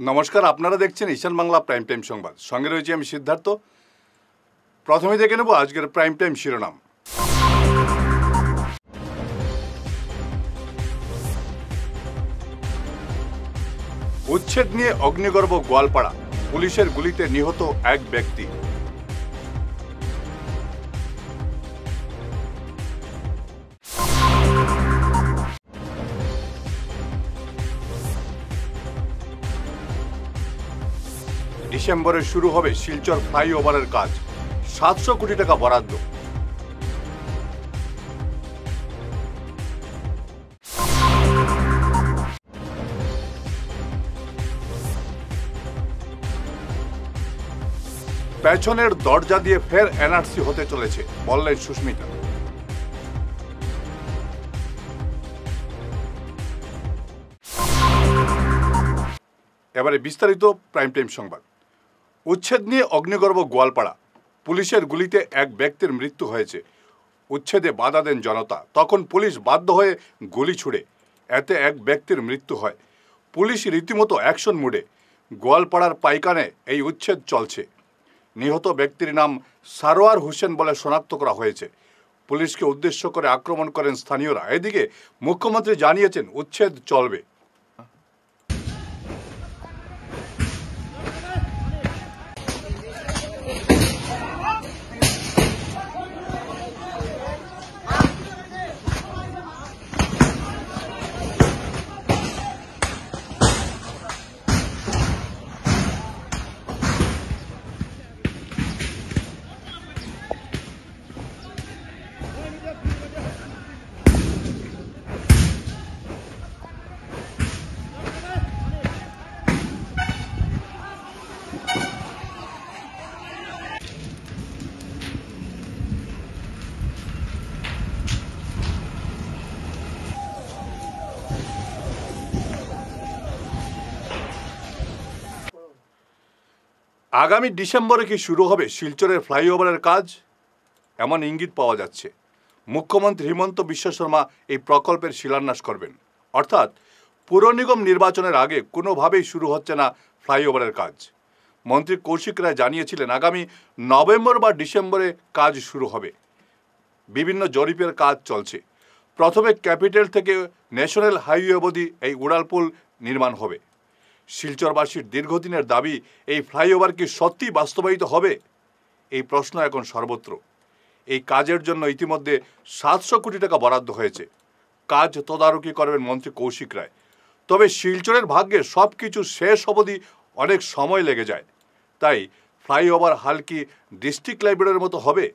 নমস্কার, আপনারা দেখছেন ঈশান বাংলা প্রাইম টাইম সংবাদ। সঙ্গে রয়েছে আমি সিদ্ধার্থ। প্রথমে দেখে নেব আজকের প্রাইম টাইম শিরোনাম। উচ্ছেদ নিয়ে অগ্নিগর্ভ গোয়ালপাড়া, পুলিশের গুলিতে নিহত এক ব্যক্তি। ডিসেম্বরে শুরু হবে শিলচর ফ্লাইওভারের কাজ, 700 কোটি টাকা বরাদ্দ। পেছনের দরজা দিয়ে ফের এনআরসি হতে চলেছে, বললেন সুস্মিতা। এবারে বিস্তারিত প্রাইম টাইম সংবাদ। উচ্ছেদ নিয়ে অগ্নিগর্ভ গোয়ালপাড়া, পুলিশের গুলিতে এক ব্যক্তির মৃত্যু হয়েছে। উচ্ছেদে বাধা দেন জনতা, তখন পুলিশ বাধ্য হয়ে গুলি ছুড়ে, এতে এক ব্যক্তির মৃত্যু হয়। পুলিশ রীতিমতো অ্যাকশন মুডে। গোয়ালপাড়ার পাইকানে এই উচ্ছেদ চলছে। নিহত ব্যক্তির নাম সারোয়ার হোসেন বলে শনাক্ত করা হয়েছে। পুলিশকে উদ্দেশ্য করে আক্রমণ করেন স্থানীয়রা। এদিকে মুখ্যমন্ত্রী জানিয়েছেন উচ্ছেদ চলবে। আগামী ডিসেম্বরে কি শুরু হবে শিলচরের ফ্লাইওভারের কাজ? এমন ইঙ্গিত পাওয়া যাচ্ছে। মুখ্যমন্ত্রী হিমন্ত বিশ্ব শর্মা এই প্রকল্পের শিলান্যাস করবেন। অর্থাৎ পুর নিগম নির্বাচনের আগে কোনোভাবেই শুরু হচ্ছে না ফ্লাইওভারের কাজ। মন্ত্রী কৌশিক রায় জানিয়েছিলেন আগামী নভেম্বর বা ডিসেম্বরে কাজ শুরু হবে। বিভিন্ন জরিপের কাজ চলছে। প্রথমে ক্যাপিটাল থেকে ন্যাশনাল হাইওয়ে অবধি এই উড়ালপুল নির্মাণ হবে। শিলচরবাসীর দীর্ঘদিনের দাবি, এই ফ্লাইওভার কি সত্যি বাস্তবায়িত হবে? এই প্রশ্ন এখন সর্বত্র। এই কাজের জন্য ইতিমধ্যে 700 কোটি টাকা বরাদ্দ হয়েছে। কাজ তদারকি করবেন মন্ত্রী কৌশিক রায়। তবে শিলচরের ভাগ্যে সব কিছু শেষ অবধি অনেক সময় লেগে যায়। তাই ফ্লাইওভার হাল কি ডিস্ট্রিক্ট লাইব্রেরির মতো হবে?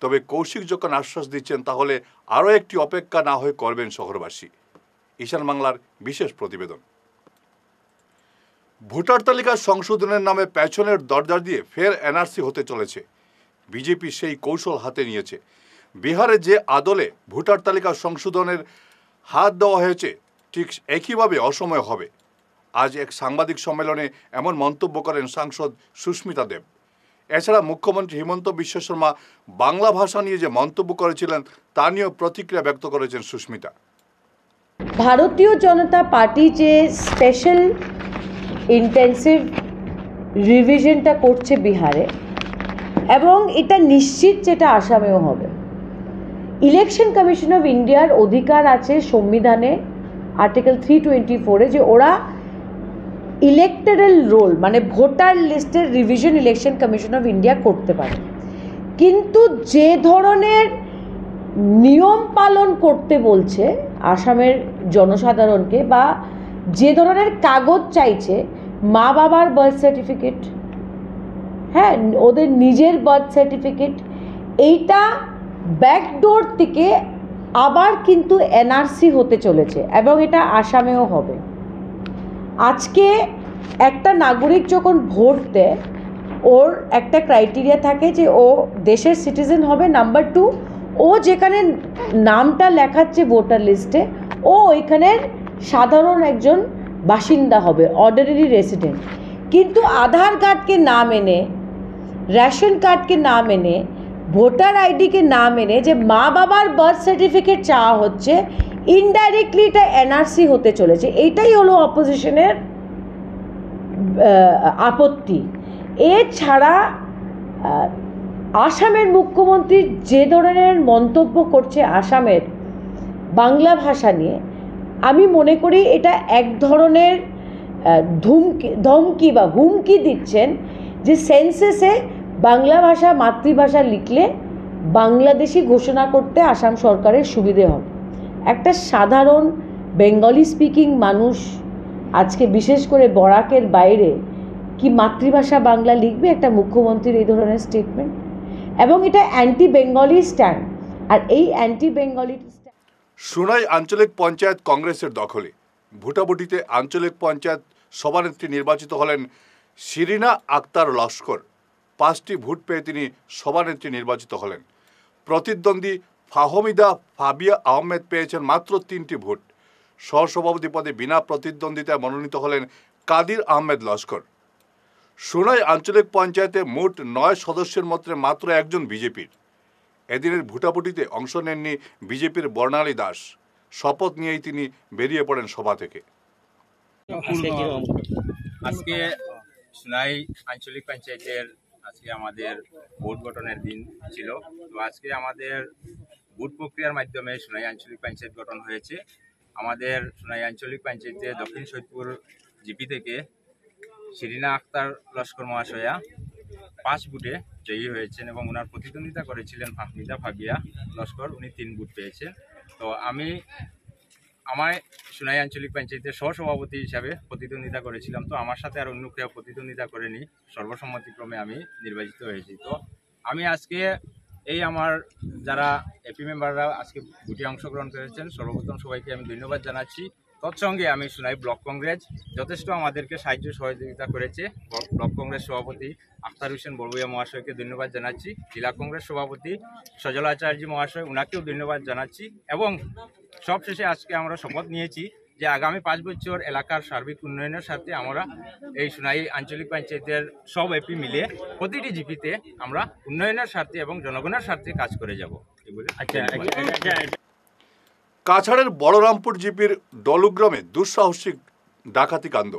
তবে কৌশিক যখন আশ্বাস দিচ্ছেন, তাহলে আরও একটি অপেক্ষা না হয়ে করবেন শহরবাসী। ঈশান বাংলার বিশেষ প্রতিবেদন। ভোটার তালিকা সংশোধনের নামে পেছনের দরজা দিয়ে ফের এনআরসি হতে চলেছে। বিজেপি সেই কৌশল হাতে নিয়েছে। বিহারে যে আদলে ভোটার তালিকা সংশোধনের হাত দেওয়া হয়েছে, ঠিক একইভাবে অসময়ে হবে। আজ এক সাংবাদিক সম্মেলনে এমন মন্তব্য করেন সাংসদ সুস্মিতা দেব। এছাড়া মুখ্যমন্ত্রী হিমন্ত বিশ্ব শর্মা বাংলা ভাষা নিয়ে যে মন্তব্য করেছিলেন, তা নিয়েও প্রতিক্রিয়া ব্যক্ত করেছেন সুস্মিতা। ভারতীয় জনতা পার্টি যে স্পেশাল ইন্টেন্সিভ রিভিশনটা করছে বিহারে, এবং এটা নিশ্চিত যেটা আসামেও হবে। ইলেকশন কমিশন অফ ইন্ডিয়ার অধিকার আছে সংবিধানে আর্টিকেল 324-এ যে ওরা ইলেক্টোরাল রোল মানে ভোটার লিস্টের revision election commission of India করতে পারে। কিন্তু যে ধরনের নিয়ম পালন করতে বলছে আসামের জনসাধারণকে, বা যে ধরনের কাগজ চাইছে, মা বাবার বার্থ সার্টিফিকেট, হ্যাঁ ওদের নিজের বার্থ সার্টিফিকেট, এইটা ব্যাকডোর থেকে আবার কিন্তু এনআরসি হতে চলেছে, এবং এটা আসামেও হবে। আজকে একটা নাগরিক যখন ভোট দেয়, ওর একটা ক্রাইটেরিয়া থাকে যে ও দেশের সিটিজেন হবে। নাম্বার 2, ও যেখানে নামটা লেখাচ্ছে ভোটার লিস্টে, ও ওইখানের সাধারণ একজন বাসিন্দা হবে, অর্ডিনারি রেসিডেন্ট। কিন্তু আধার কার্ডকে না মেনে, রেশন কার্ডকে না মেনে, ভোটার আইডিকে না মেনে যে মা বাবার বার্থ সার্টিফিকেট চাওয়া হচ্ছে, ইনডাইরেক্টলি এটা এনআরসি হতে চলেছে। এইটাই হলো অপোজিশনের আপত্তি। এছাড়া আসামের মুখ্যমন্ত্রী যে ধরনের মন্তব্য করছে আসামের বাংলা ভাষা নিয়ে, আমি মনে করি এটা এক ধরনের ধমকি বা হুমকি দিচ্ছেন যে সেন্সেসে বাংলা ভাষা মাতৃভাষা লিখলে বাংলাদেশি ঘোষণা করতে আসাম সরকারের সুবিধে হবে। একটা সাধারণ বেঙ্গলি স্পিকিং মানুষ আজকে বিশেষ করে বরাকের বাইরে কি মাতৃভাষা বাংলা লিখবে একটা মুখ্যমন্ত্রীর এই ধরনের স্টেটমেন্ট? এবং এটা অ্যান্টি বেঙ্গলি স্ট্যান্ড, আর এই অ্যান্টি বেঙ্গলি সোনাই আঞ্চলিক পঞ্চায়েত কংগ্রেসের দখলে। ভোটাভুটিতে আঞ্চলিক পঞ্চায়েত সভানেত্রী নির্বাচিত হলেন শিরিনা আক্তার লস্কর। 5টি ভোট পেয়ে তিনি সভানেত্রী নির্বাচিত হলেন। প্রতিদ্বন্দ্বী ফাহমিদা ফাবিয়া আহমেদ পেয়েছেন মাত্র 3টি ভোট। সহসভাপতি পদে বিনা প্রতিদ্বন্দ্বিতায় মনোনীত হলেন কাদির আহমেদ লস্কর। সোনাই আঞ্চলিক পঞ্চায়েতে মোট 9 সদস্যের মধ্যে মাত্র একজন বিজেপির। এদিনের ভোটাভুটিতে অংশ নেননি বিজেপির বর্ণালী দাস। শপথ নিয়েই তিনি বেরিয়ে পড়েন সভা থেকে। আজকে সোনাই আঞ্চলিক পঞ্চায়েতের আজকে আমাদের ভোট গঠনের দিন ছিল। তো আজকে আমাদের ভোট প্রক্রিয়ার মাধ্যমে সোনাই আঞ্চলিক পঞ্চায়েত গঠন হয়েছে। আমাদের সোনাই আঞ্চলিক পঞ্চায়েতে দক্ষিণ সৈয়দপুর জিপি থেকে শিরিনা আক্তার লস্কর মহাশয়া 5 ভোটে জয়ী হয়েছেন এবং ওনার প্রতিদ্বন্দ্বিতা করেছিলেন ফাহমিদা ফাবিয়া লস্কর, উনি 3 ভোট পেয়েছেন। তো আমি আমার সোনাই আঞ্চলিক পঞ্চায়েতের সহসভাপতি হিসাবে প্রতিদ্বন্দ্বিতা করেছিলাম। তো আমার সাথে আর অন্য কেউ প্রতিদ্বন্দ্বিতা করেনি, সর্বসম্মতিক্রমে আমি নির্বাচিত হয়েছি। তো আমি আজকে এই আমার যারা এপি মেম্বাররা আজকে ভোটে অংশগ্রহণ করেছেন, সর্বপ্রথম সবাইকে আমি ধন্যবাদ জানাচ্ছি। তৎসঙ্গে আমি সোনাই ব্লক কংগ্রেস যথেষ্ট আমাদেরকে সাহায্য সহযোগিতা করেছে। ব্লক কংগ্রেস সভাপতি আখতার হোসেন বড়ুয়া মহাশয়কে ধন্যবাদ জানাচ্ছি। জেলা কংগ্রেস সভাপতি সজল আচার্য মহাশয়, ওনাকেও ধন্যবাদ জানাচ্ছি। এবং সবশেষে আজকে আমরা শপথ নিয়েছি যে আগামী 5 বছর এলাকার সার্বিক উন্নয়নের সাথে আমরা এই সোনাই আঞ্চলিক পঞ্চায়েতের সব এপি মিলে প্রতিটি জিপিতে আমরা উন্নয়নের স্বার্থে এবং জনগণের স্বার্থে কাজ করে যাব। কাছাড়ের বলরামপুর জিপির ডলুগ্রামে দুঃসাহসিক ডাকাতি কাণ্ড।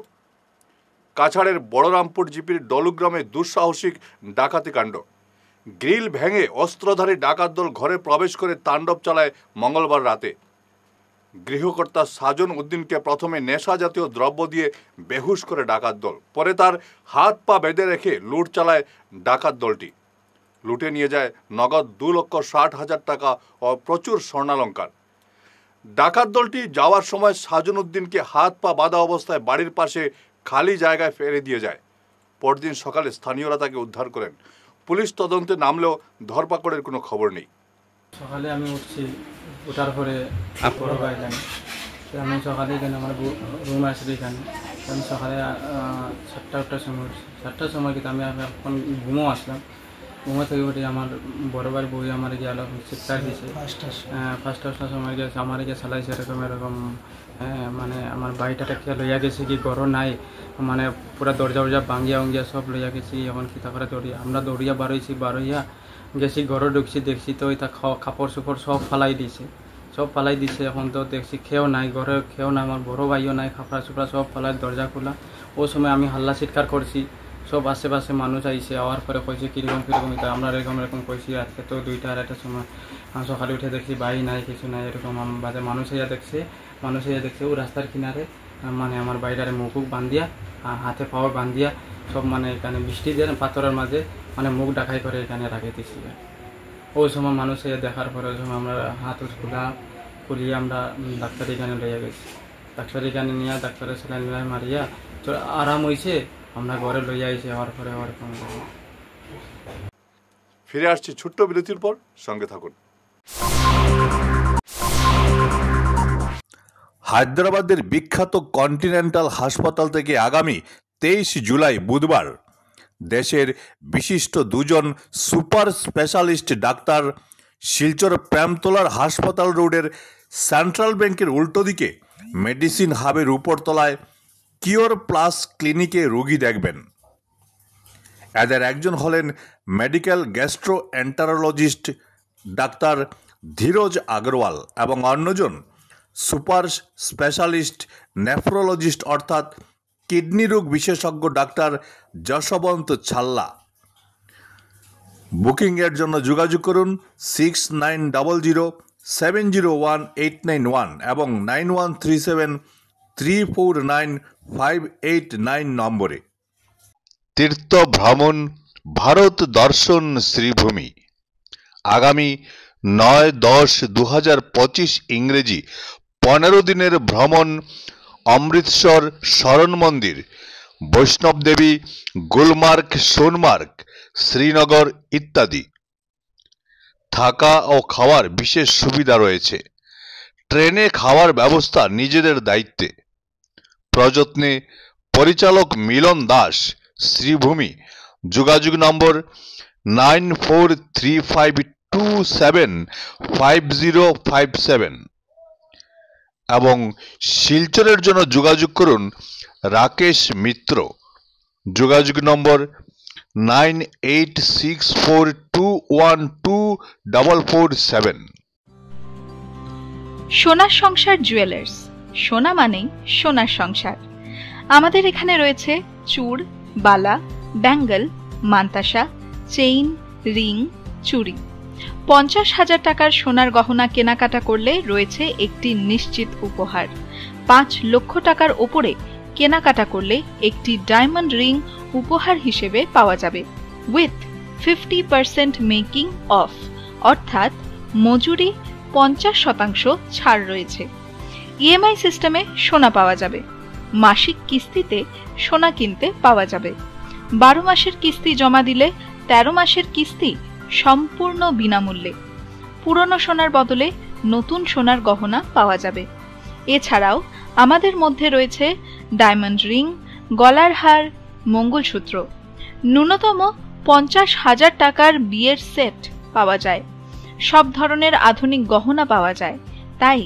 কাছাড়ের বলরামপুর জিপির ডলুগ্রামে দুঃসাহসিক ডাকাতি কাণ্ড। গ্রিল ভেঙে অস্ত্রধারী ডাকাত দল ঘরে প্রবেশ করে তাণ্ডব চালায় মঙ্গলবার রাতে। গৃহকর্তা সাজন উদ্দিনকে প্রথমে নেশা জাতীয় দ্রব্য দিয়ে বেহুশ করে ডাকাত দল, পরে তার হাত পা বেঁধে রেখে লুট চালায় ডাকাত দলটি। লুটে নিয়ে যায় নগদ 2,60,000 টাকা ও প্রচুর স্বর্ণালঙ্কার। ডাকাত দলটি যাওয়ার সময় সাজন উদ্দিনকে হাত পা বাঁধা অবস্থায় বাড়ির পাশে খালি জায়গায় ফেলে দিয়ে যায়। পরদিন সকালে স্থানীয়রা তাকে উদ্ধার করেন। পুলিশ তদন্তে নামলেও ধরপাকড়ের কোনো খবর নেই। সকালে আমি উঠছি, ওঠার পরে এখানে আমি সকালে এখানে আমার রুম আসলে এখানে আমি সকালে 7টার সময় 7টার সময় কিন্তু আমি এখন ঘুমো আসলাম। ঘুমো থেকে উঠে আমার বড় ভাই বই আমার গিয়ে আলো চিৎকার দিয়েছে। 5টার সময় গেছে আমার গিয়ে চালাইছে এরকম মানে আমার বাড়িটাকে লইয়া গেছে কি ঘর নাই, মানে পুরা দরজা ভাঙিয়া ভাঙিয়া সব লইয়া গেছি। এখন কি তারপরে আমরা দৌড়িয়া বারোইয়া গেছি, ঘরে ঢুকছি, দেখছি তো এটা কাপড় চোপড় সব ফালাই দিছে। এখন তো দেখছি খেয়েও নাই, ঘরে খেয়েও নাই, আমার বড় ভাইও নাই, কাপড়া চোপড়া সব ফালাই, দরজা খোলা। ও সময় আমি হাল্লা চিৎকার করছি, সব আশেপাশে মানুষ আইসে। আওয়ার পরে কইছে কিরকম এটা আমরা এরকম কইছি। আজকে তো 2টা 2:30টার সময় সকালে উঠে দেখছি বাড়ি নাই, কিছু নাই, এরকম বাজে মানুষ হইয়া দেখছে ও রাস্তার কিনারে মানে আমার বাইরে মুখ বান্ধিয়া, হাতে পাও বান্ধিয়া সব মানে এখানে বৃষ্টি দিয়ে পাথরের মাঝে মানে মুখ ডাকাই করে এখানে রাখে দিচ্ছি। ওই সময় মানুষ দেখার পরে ওই সময় আমরা হাত খুলিয়ে আমরা ডাক্তার এখানে লইয়া গেছি। ডাক্তার এখানে নিয়ে ডাক্তারের স্যালাইন মারিয়া তো আরাম হয়েছে, আমরা ঘরে লইয়া আইছি। হওয়ার পরে ফিরে আসছি ছোট্ট বিরতির পর, সঙ্গে থাকুন। হায়দ্রাবাদের বিখ্যাত কন্টিনেন্টাল হাসপাতাল থেকে আগামী 23 জুলাই বুধবার দেশের বিশিষ্ট 2জন সুপার স্পেশালিস্ট ডাক্তার শিলচর প্রেমতলার হাসপাতাল রোডের সেন্ট্রাল ব্যাংকের উল্টো দিকে মেডিসিন হাবের উপরতলায় কিওর প্লাস ক্লিনিকে রোগী দেখবেন। এদের একজন হলেন medical gastroenterologist doctor Dheeraj Agarwal এবং অন্যজন সুপার স্পেশালিস্ট নেফ্রোলজিস্ট অর্থাৎ কিডনি রোগ বিশেষজ্ঞ ডাক্তার যশবন্ত ছাল্লা। বুকিংয়ের জন্য যোগাযোগ করুন 6900701891 এবং 9137349589 নম্বরে। তীর্থ ভ্রমণ ভারত দর্শন শ্রীভূমি আগামী 9-10-2025 ইংরেজি 15 দিনের ভ্রমণ অমৃতসর শরণ মন্দির, বৈষ্ণব দেবী, গুলমার্গ, সোনমার্গ, শ্রীনগর ইত্যাদি। থাকা ও খাওয়ার বিশেষ সুবিধা রয়েছে। ট্রেনে খাওয়ার ব্যবস্থা নিজেদের দায়িত্বে। প্রযত্নে পরিচালক মিলন দাস, শ্রীভূমি। যোগাযোগ নম্বর 9435275057 এবং শিলচরের জন্য যোগাযোগ করুন রাকেশ মিত্র। যোগাযোগ নম্বর 9864212447। সোনার সংসার জুয়েলার্স, সোনা মানেই সোনার সংসার। আমাদের এখানে রয়েছে চূড়, বালা, ব্যাঙ্গল, মান্তাসা, চেইন, রিং, চুড়ি। 50,000 টাকার সোনার গহনা কেনাকাটা করলে রয়েছে একটি নিশ্চিত উপহার। 5 লক্ষ টাকার ওপরে কেনাকাটা করলে একটি ডায়মন্ড রিং উপহার হিসেবে পাওয়া যাবে উইথ 50% মেকিং অফ, অর্থাৎ মজুরি 50% ছাড় রয়েছে। ইএমআই সিস্টেমে সোনা পাওয়া যাবে। মাসিক কিস্তিতে সোনা কিনতে পাওয়া যাবে। 12 মাসের কিস্তি জমা দিলে 13 মাসের কিস্তি সম্পূর্ণ বিনামূল্যে। পুরনো সোনার বদলে নতুন সোনার গহনা পাওয়া যাবে। এছাড়াও আমাদের মধ্যে রয়েছে ডায়মন্ড রিং, গলার হার, মঙ্গলসূত্র। ন্যূনতম 50,000 টাকার বিয়ের সেট পাওয়া যায়। সব ধরনের আধুনিক গহনা পাওয়া যায়। তাই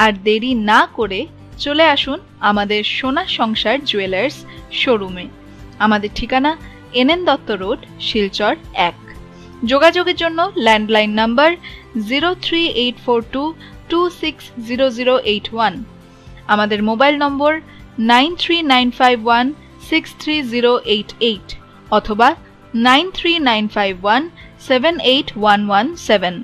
আর দেরি না করে চলে আসুন আমাদের সোনা সংসার জুয়েলার্স শোরুমে। আমাদের ঠিকানা NN দত্ত রোড, শিলচর 1। যোগাযোগের জন্য ল্যান্ডলাইন নাম্বার 03842260081, আমাদের মোবাইল নম্বর 9395163088 অথবা 9395178117।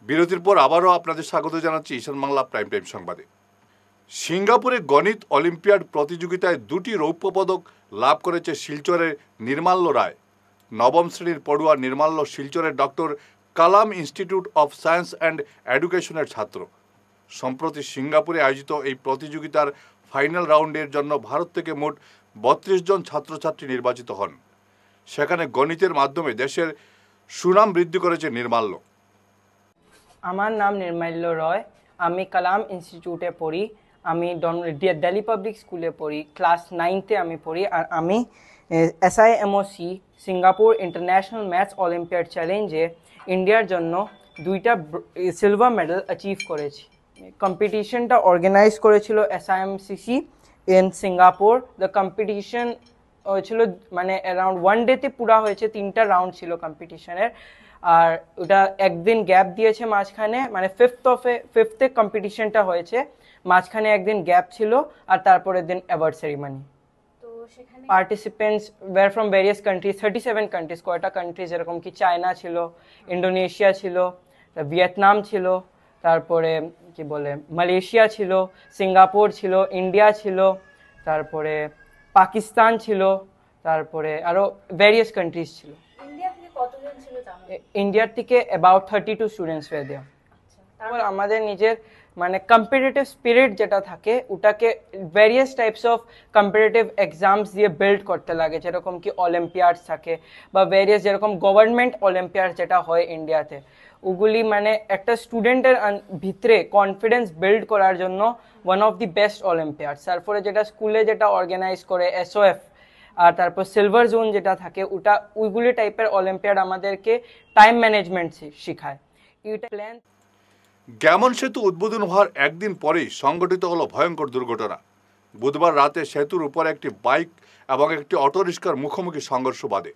বিরতির পর আবারও আপনাদের স্বাগত জানাচ্ছি ঈশান বাংলা প্রাইম টাইম সংবাদে। সিঙ্গাপুরে গণিত অলিম্পিয়াড প্রতিযোগিতায় 2টি রৌপ্য পদক লাভ করেছে শিলচরের নির্মাল্য রায়। নবম শ্রেণীর পড়ুয়া নির্মাল্য শিলচরের doctor Kalam institute of science and এডুকেশনের ছাত্র। সম্প্রতি সিঙ্গাপুরে আয়োজিত এই প্রতিযোগিতার ফাইনাল রাউন্ডের জন্য ভারত থেকে মোট 32 জন ছাত্রছাত্রী নির্বাচিত হন। সেখানে গণিতের মাধ্যমে দেশের সুনাম বৃদ্ধি করেছে নির্মাল্য। আমার নাম নির্মাল্য রয়। আমি কালাম ইনস্টিটিউটে পড়ি। আমি দিল্লি পাবলিক স্কুলে পড়ি। ক্লাস 9তে আমি পড়ি। আর আমি SIMOC Singapore international maths olympiad চ্যালেঞ্জে ইন্ডিয়ার জন্য 2টা সিলভার মেডেল অ্যাচিভ করেছি। কম্পিটিশনটা অর্গানাইজ করেছিল SIMCC in Singapore. The competition হয়েছিল মানে অ্যারাউন্ড 1 ডেতে পুরা হয়েছে। 3টা রাউন্ড ছিল কম্পিটিশনের। আর ওটা একদিন গ্যাপ দিয়েছে মাঝখানে, মানে 5th কম্পিটিশনটা হয়েছে, মাঝখানে একদিন গ্যাপ ছিল। আর তারপরের দিন award ceremony. Participants were from various countries, 37 countries. কয়টা কান্ট্রিজ যেরকম কি চায়না ছিল, ইন্ডোনেশিয়া ছিল, ভিয়েতনাম ছিল, তারপরে কি বলে মালয়েশিয়া ছিল, সিঙ্গাপুর ছিল, ইন্ডিয়া ছিল, তারপরে পাকিস্তান ছিল, তারপরে আরও ভেরিয়াস কান্ট্রিজ ছিল। ইন্ডিয়ার থেকে অ্যাবাউট 32 স্টুডেন্টস ওয়ে দেওয়া। তারপর আমাদের নিজের মানে কম্পিটিটিভ স্পিরিট যেটা থাকে ওটাকে various types of competitive exams দিয়ে বিল্ড করতে লাগে। যেরকম কি অলিম্পিয়াডস থাকে বা ভেরিয়াস যেরকম গভর্নমেন্ট অলিম্পিয়াড যেটা হয় ইন্ডিয়াতে, ওগুলি মানে একটা স্টুডেন্টের ভিতরে কনফিডেন্স বিল্ড করার জন্য ওয়ান অফ দি বেস্ট অলিম্পিয়াডস। তারপরে যেটা স্কুলে যেটা অর্গানাইজ করে SOF, আর তারপর সিলভার জোন যেটা থাকে ওটা, ওইগুলি টাইপের অলিম্পিয়াড আমাদেরকে টাইম ম্যানেজমেন্ট শেখায়। এটা প্ল্যান। গ্যামন সেতু উদ্বোধন হওয়ার একদিন পরেই সংঘটিত হলো ভয়ঙ্কর দুর্ঘটনা। বুধবার রাতে সেতুর উপর একটি বাইক এবং একটি অটোরিক্সার মুখোমুখি সংঘর্ষ বাধে।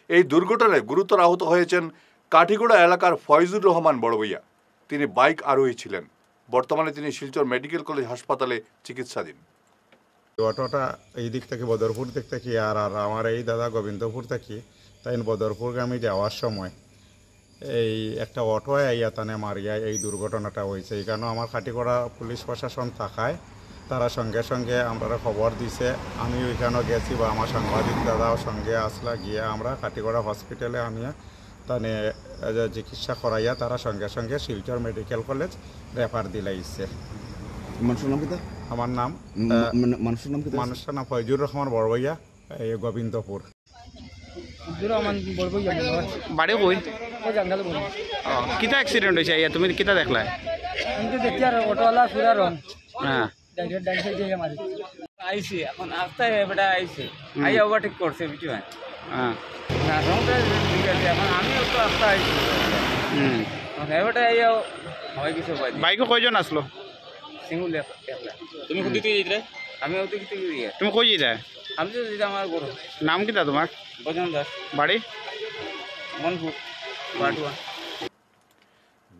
এই দুর্ঘটনায় গুরুতর আহত হয়েছেন কাঠিগোড়া এলাকার ফয়জুর রহমান বড়বইয়া। তিনি বাইক আরোহী ছিলেন। বর্তমানে তিনি শিলচর মেডিকেল কলেজ হাসপাতালে চিকিৎসাধীন। অটোটা এই দিক থেকে বদরপুর দিক থেকে আর আমার এই দাদা গোবিন্দপুর থেকে তাই বদরপুরগামী যাওয়ার সময় এই একটা অটো আইয়া তানে মারিয়া এই দুর্ঘটনাটা হয়েছে। এইখানেও আমার খাটিগড়া পুলিশ প্রশাসন থাকায় তারা সঙ্গে সঙ্গে আমরা খবর দিছে। আমি ওইখানেও গেছি বা আমার সাংবাদিক দাদাও সঙ্গে আসলা গিয়ে আমরা খাটিগড়া হসপিটালে আনিয়া তানে চিকিৎসা করাইয়া তারা সঙ্গে সঙ্গে শিলচর মেডিকেল কলেজ রেফার দিলাইছে। মানুষের নাম কিতা? আমার নাম মানুষের নাম কিতা? মানুষের নাম ফয়জুর রহমান বড়বইয়া, এই গোবিন্দপুর। বাড়ি কই? কিতা অ্যাক্সিডেন্ট হয়েছে? তুমি কিতা দেখলা? হ্যাঁ আইসি এখন আসতে বেটা আইসি আই ওভারটেক করছে বুঝছো? হ্যাঁ ঠিক আছে, এখন আমিও তো আসতে আইসি এবারটা আইয়া হয় কিছু বাইকে কয়জন আসলো? সিঙ্গুল একলা। তুমি কোন দিক থেকে যাইতে? আমি ওদিক থেকে গিয়ে তুমি কই যাইতে? আমি তো যেটা আমার গরু। নাম কিতা তোমার? বজন দাস। বাড়ি? মনপুর বাটুয়া।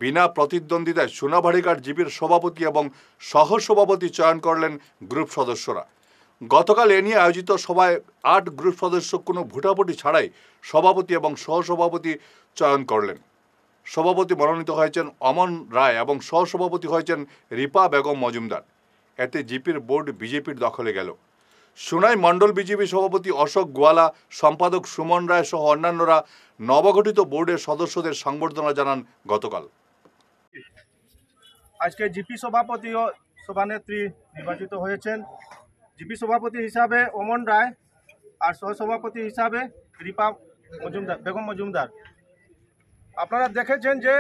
বিনা প্রতিদ্বন্দ্বিতায় সোনাবাড়িঘাট জিপির সভাপতি এবং সহসভাপতি চয়ন করলেন গ্রুপ সদস্যরা। গতকাল এ নিয়ে আয়োজিত সভায় 8 গ্রুপ সদস্য কোনো ভোটাভুটি ছাড়াই সভাপতি এবং সহসভাপতি চয়ন করলেন। সভাপতি মনোনীত হয়েছেন অমন রায় এবং সহসভাপতি হয়েছেন রিপা বেগম মজুমদার। এতে জিপির বোর্ড বিজেপির দখলে গেল। সোনাই মণ্ডল বিজেপি সভাপতি অশোক গোয়ালা, সম্পাদক সুমন রায় সহ অন্যান্যরা নবগঠিত বোর্ডের সদস্যদের সংবর্ধনা জানান গতকাল। আজকে জিপি সভাপতি ও সভানেত্রী নির্বাচিত হয়েছেন। জিপি সভাপতি হিসাবে অমন রায় আর সহসভাপতি হিসাবে রিপা মজুমদার বেগম মজুমদার। আপনারা দেখেছেন যে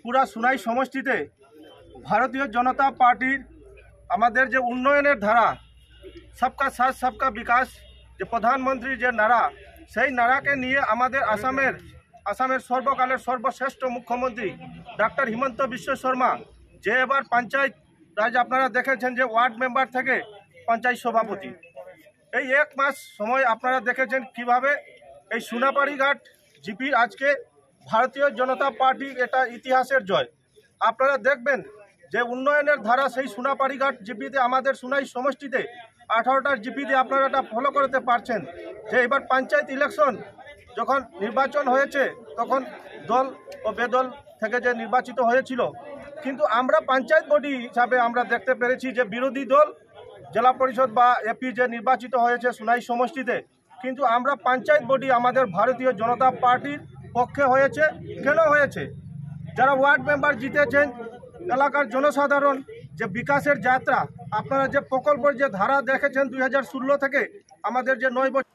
পুরা সোনাই সমষ্টিতে ভারতীয় জনতা পার্টির আমাদের যে উন্নয়নের ধারা, সবকা সাথ সবকা বিকাশ, যে প্রধানমন্ত্রী যে নারা, সেই নারাকে নিয়ে আমাদের আসামের সর্বকালের সর্বশ্রেষ্ঠ মুখ্যমন্ত্রী ডক্টর হিমন্ত বিশ্ব শর্মা, যে এবার পঞ্চায়েত রাজ আপনারা দেখেছেন যে ওয়ার্ড মেম্বার থেকে পঞ্চায়েত সভাপতি, এই 1 মাস সময় আপনারা দেখেছেন কিভাবে এই সোনাবাড়িঘাট জিপির আজকে ভারতীয় জনতা পার্টি এটা ইতিহাসের জয়। আপনারা দেখবেন যে উন্নয়নের ধারা সেই সোনাবাড়িঘাট জিপিতে আমাদের সোনাই সমষ্টিতে 18টা জিপিতে আপনারা এটা ফলো করতে পারছেন যে এবার পঞ্চায়েত ইলেকশন যখন নির্বাচন হয়েছে তখন দল ও বেদল থেকে যে নির্বাচিত হয়েছিল, কিন্তু আমরা পঞ্চায়েত বডি হিসাবে আমরা দেখতে পেরেছি যে বিরোধী দল জেলা পরিষদ বা এপি যে নির্বাচিত হয়েছে সোনাই সমষ্টিতে, কিন্তু আমরা পঞ্চায়েত বডি আমাদের ভারতীয় জনতা পার্টির পক্ষে হয়েছে। কেন হয়েছে? যারা ওয়ার্ড মেম্বার জিতেছেন, এলাকার জনসাধারণ যে বিকাশের যাত্রা, আপনারা যে প্রকল্পের যে ধারা দেখেছেন 2016 থেকে আমাদের যে 9 বছর।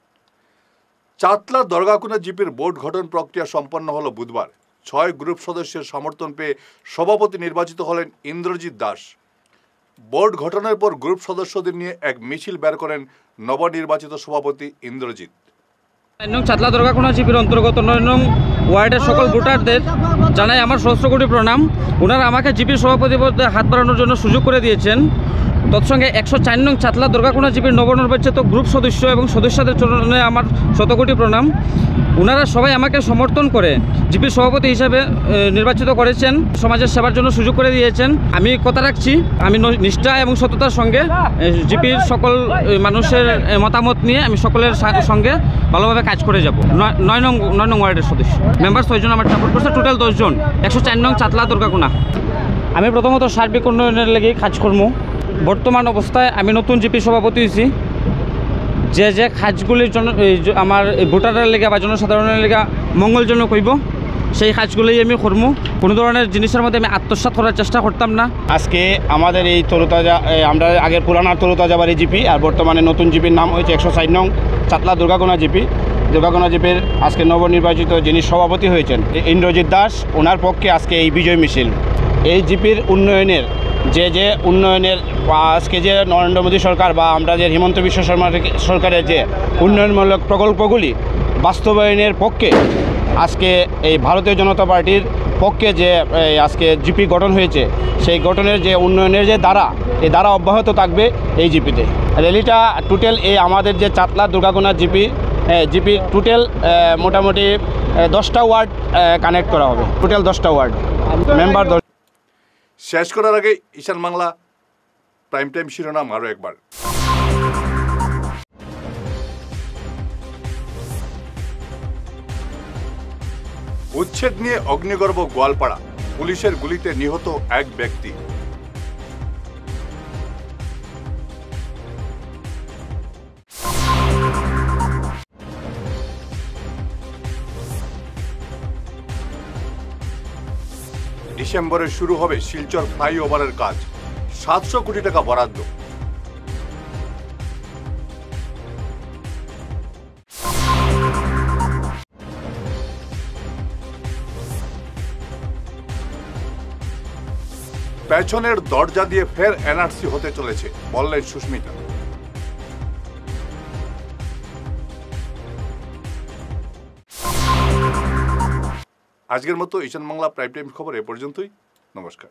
চাতলা দরগাকুনা জিপির বোর্ড গঠন প্রক্রিয়া সম্পন্ন হলো বুধবার। 6 গ্রুপ সদস্যের সমর্থন পেয়ে সভাপতি নির্বাচিত হলেন ইন্দ্রজিৎ দাস। বোর্ড গঠনের পর গ্রুপ সদস্যদের নিয়ে এক মিছিল বের করেন নবনির্বাচিত সভাপতি ইন্দ্রজিৎ। চাতলা দরগাকুনা জিপির অন্তর্গত 9 নং ওয়ার্ডের সকল ভোটারদের জানাই আমার সহস্র কোটি প্রণাম। ওনারা আমাকে জিপির সভাপতি পদে হাত বাড়ানোর জন্য সুযোগ করে দিয়েছেন। তৎসঙ্গে 104 নং চাতলা দরগাকুনা জিপির নবনির্বাচিত গ্রুপ সদস্য এবং সদস্যদের চরণে আমার শতকোটি প্রণাম। ওনারা সবাই আমাকে সমর্থন করে জিপির সভাপতি হিসাবে নির্বাচিত করেছেন, সমাজের সেবার জন্য সুযোগ করে দিয়েছেন। আমি কথা রাখছি, আমি নিষ্ঠা এবং সততার সঙ্গে জিপির সকল মানুষের মতামত নিয়ে আমি সকলের সঙ্গে ভালোভাবে কাজ করে যাব। 9 নং ওয়ার্ডের সদস্য মেম্বার 6 জন আমার সাপোর্ট করছে, টোটাল 10 জন। 104 নং চাতলা দরগাকুনা। আমি প্রথমত সার্বিক উন্নয়নের লেগে কাজ করবো। বর্তমান অবস্থায় আমি নতুন জিপি সভাপতি হয়েছি। যে কাজগুলির জন্য আমার ভোটারের লেগে বা জনসাধারণের লেগে মঙ্গলজনক হইব, সেই কাজগুলোই আমি করবো। কোনো ধরনের জিনিসের মধ্যে আমি আত্মসাৎ করার চেষ্টা করতাম না। আজকে আমাদের এই তরুতাজা, আমরা আগের পুরানার তরুতাজা বাড়ি জিপি আর বর্তমানে নতুন জিপির নাম হয়েছে 104 নং চাতলা দুর্গাকোনা জিপি। দুর্গাকোনা জিপির আজকে নবনির্বাচিত যিনি সভাপতি হয়েছেন ইন্দ্রজিৎ দাস, ওনার পক্ষে আজকে এই বিজয় মিছিল। এই জিপির উন্নয়নের যে উন্নয়নের আজকে যে নরেন্দ্র মোদী সরকার বা আমরা যে হিমন্ত বিশ্ব শর্মা সরকারের যে উন্নয়নমূলক প্রকল্পগুলি বাস্তবায়নের পক্ষে আজকে এই ভারতীয় জনতা পার্টির পক্ষে যে আজকে জিপি গঠন হয়েছে, সেই গঠনের যে উন্নয়নের যে ধারা, এই ধারা অব্যাহত থাকবে এই জিপিতে। র্যালিটা টোটাল এই আমাদের যে চাতলা দুর্গাকোনা জিপি টোটাল মোটামুটি 10টা ওয়ার্ড কানেক্ট করা হবে, টোটাল 10টা ওয়ার্ড মেম্বার। শেষ করার আগে ঈশান বাংলা প্রাইম টাইম শিরোনাম আরও একবার। উচ্ছেদ নিয়ে অগ্নিগর্ভ গোয়ালপাড়া, পুলিশের গুলিতে নিহত এক ব্যক্তি। ডিসেম্বরে শুরু হবে শিলচর ফ্লাইওভারের কাজ, 700 কোটি টাকা বরাদ্দ। পেছনের দরজা দিয়ে ফের এনআরসি হতে চলেছে, বললেন সুস্মিতা। আজকের মতো ঈশান বাংলা প্রাইম টাইম খবর এ পর্যন্তই। নমস্কার।